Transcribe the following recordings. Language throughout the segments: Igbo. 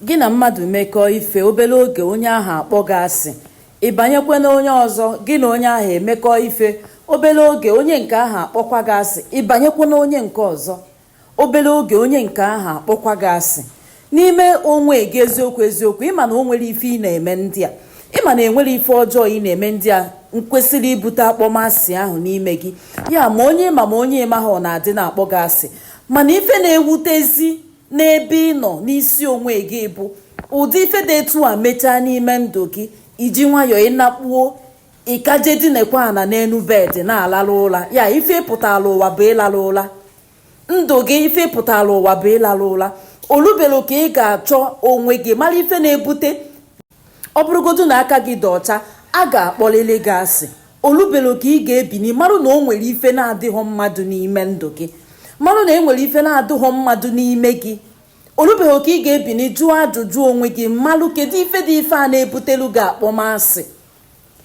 gị na mmadụ mekọọ ife obere oge onye ahụ akpọ gị asị ịbanyekwe na onye ọzọ gị na onye ahụ emekọọ ife obere oge onye nke ahụ akpọkwa gị asị ịbanyekwe na onye nke ọzọ obere oge onye nke ahụ akpọkwa gị asị n'ime onwe gị eziokwu ịma na o nwere ife ị na-eme ndị a ịma na enwere ife ọjọọ ị na-eme ndị a kwesịrị ibute akpọmasị ahụ n'ime gị ya ma onye ma onye ịma ha ọ na-adị na-akpọ gị asị mana ife na-ewutezi n'ebe ị nọ n'isi onwe gị bụ ụdị ife dị etu a mechaa n'ime ndụ gị iji nwayọọ ịnakpuo ịkaje dinekwa ana n'enu bedị na-alala ụla ya ife pụtara ụwa bụ ịlala ụla ndụ gị ife pụtara ụwa bụ ịlala ụla olubelu ka ị ga-achọ onwe gị mara ife na-ebute ọ bụrụgodu na aka gị dị ọcha a ga-akpọlili gị asị olubelu ka ị ga-ebini marụ na o nwere ife na-adịghị mmadụ n'ime ndụ gị marụ na enwere ife na-adịghị mmadụ n'ime gị olubeghị ka ị ga-ebini jụọ ajụjụ onwe gị mmalụ kedu ife dị ife a na-ebutelu gị akpọmasị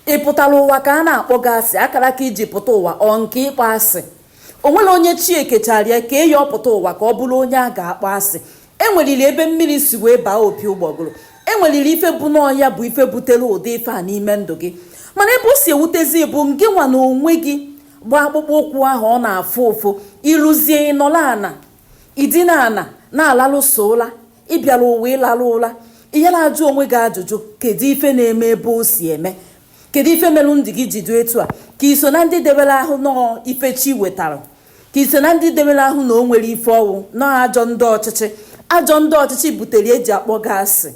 ị pụtara ụwa ka a na-akpọ gị asị akara ka iji pụta ụwa ọ nke ịkpọ asị o nwere onye chi ekechara ya ka eyi ọpụta ụwa ka ọ bụrụ onye a ga-akpọ asị enweriri ebe mmiri si wee baa opi ụgbọgụrụ enweriri ife bụ n'ọhịa bụ ife butere ụdị ife a n'ime ndụ gị mana ebe o si ewutezi bụ ngị nwa na onwe gị gba akpụkpọ ụkwụ ahụ ọ na-afụ ụfụ ịrụzie ịnọla ana idina ana na-alalụso ụla ịbịara ụwa ịlala ụla ihe na-ajụ onwe gị ajụjụ kedu ife na-eme ebe o si eme kedu ife merụ ndị gị jido etu a ka iso na ndị debere ahụ nọọ ife chi wetara ka iso na ndị debere ahụ na o nwere ife ọnwụ nọọ ajọ ndị ọchịchị butere eji akpọ gị asị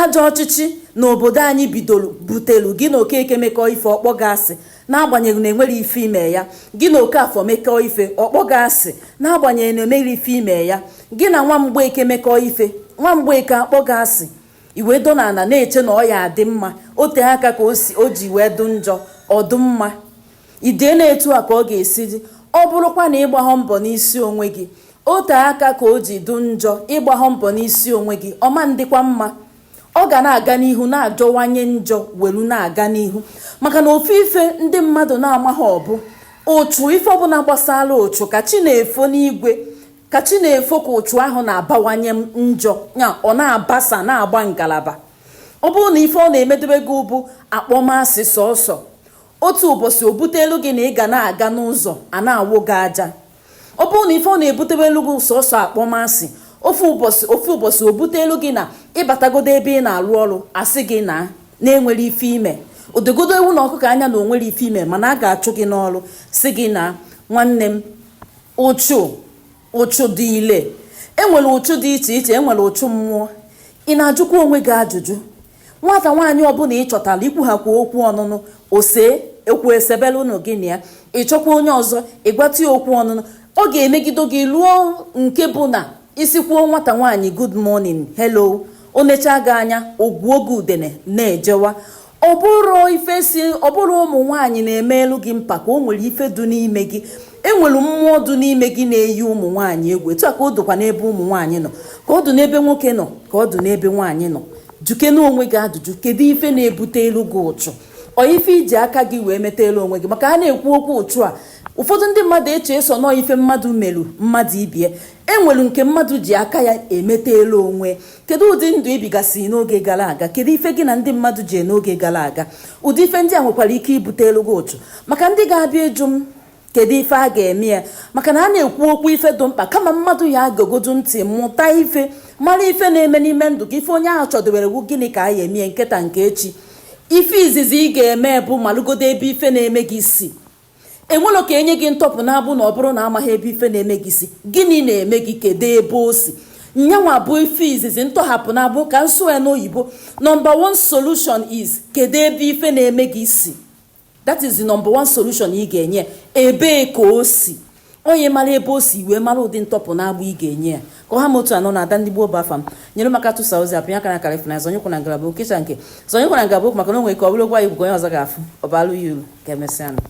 ajọ ọchịchị n'obodo anyị bidoro butelu gị na Okeke mekọọ ife ọkpọ gị asị n'agbanyeghị na enwere ife ime ya gị na Okafọ mekọọ ife ọkpọ gị asị n'agbanyeghị na enwere ife ime ya gị na Nwamgbeke mekọọ ife Nwamgbeke akpọ gị asị iwe do na ana na-eche na ọ ya adị mma ote aka ka o ji wee dụ njọ ọdụ mma idee na-etu a ka ọ ga-esi dị ọ bụrụkwa na ịgbahọ mbọ n'isi onwe gị ote aka ka o ji dụ njọ ịgbahọ mbọ n'isi onwe gị ọma ndịkwa mma ọ ga na-aga n'ihu na-ajọwanye njọ welu na-aga n'ihu maka na ofu ife ndị mmadụ na-amaghị ọbụ ụchụ ife ọbụla gbasara ụchụ ka chi na-efo n'igwe ka chi na-efo ka ụchụ ahụ na-abawanye njọ ya ọ na-abasa na-agba ngalaba ọ bụrụ na ife ọ na-emedobe gị bụ akpọmasị sọsọ otu ụbọchị o butelu gị na ị ga na-aga n'ụzọ a na-awụ gị aja ọ bụrụ na ife ọ na-ebutebelu gị sọsọ akpọmasị ofu ụbọchị o butelu gị na ịbatagodo ebe ị na-arụ ọrụ asị gị na-enwere ife ime odegodo ewu na ọkụkọ anya na onwere ife ime mana a ga-achụ gị n'ọrụ si gị na nwanne m ụchụ dị ile enwere ụchụ dị iche iche enwere ụchụ mmụọ ị na-ajụkwa onwe gị ajụjụ nwata nwaanyị ọbụla ị chọtara ikwughakwa okwu ọnụnụ ose ekwu esebere unu gị na ya ịchọkwa onye ọzọ ịgwata ya okwu ọnụnụ ọ ga-emegido gị lụọ nke bụ na isi kwuo nwata nwaanyị good morning hello o nechaa gị anya ogwuo gị udene na-ejewa ọ bụrụ ụmụ nwaanyị na-eme elu gị mpa ka o nwere ife dị n'ime gị enwere mmụọ dị n'ime gị na-eyi ụmụ nwaanyị egwu etu a ka ọ dụkwa n'ebe ụmụ nwaanyị nọ ka ọ dụ n'ebe nwoke nọ ka ọ dụ n'ebe nwaanyị nọ juke n'onwe gị ajụjụ kedu ife na-ebute elu gị ụchụ ọ ife iji aka gị wee meta elu onwe gị maka a na-ekwu okwu ụchụ a ụfọdụ ndị mmadụ eche eso nọọ ife mmadụ merụ mmadụ ibie enwere nke mmadụ ji aka ya emeta elu onwe kedu ụdị ndụ ibigasị n'oge gara aga kedu ife gị na ndị mmadụ ji n'oge gara aga ụdị ife ndị a nwekwara ike ibute elu gị ụchụ maka ndị ga-abịa ịjụ m kedu ife a ga-eme ya maka na a na-ekwu okwu ife dị mkpa kama mmadụ ya agagodu ntị mụta ife mara ife na-eme n'ime ndụ gị ife onye ahụ chọdowere wu gịnị ka a ya emie nketa nke echi ife izizi ị ga-eme bụ malụgodo ebe ife na-eme gị si enwelo ka enye gị ntọpụ na-abụ na ọ bụrụ na amaghị ebe ife na-eme gị si gịnị na-eme gị kedu ebe o si nyanwa bụ ife izizi ntọhapụ na-abụ ka nso ya n'oyibo number one solution is kedu ebe ife na-eme gị si that is the number one solution ị ga-enye ebee ka o si onye mara ebe o si wee mara ụdị ntọpụ na-agbụ ị ga-enye ya ka ọha motu anọ na-ada ndị gboo bụ afa m nyere maka tụsa ozi apịa aka na akara ifuna zonyekwu na ngalaba okecha nke zonyekwu na ngalaba okwu maka na o nwere ike ọ bụrụ gwa igwu onye ọzọ ga-afụ ọ balụ ya uru ka emesịa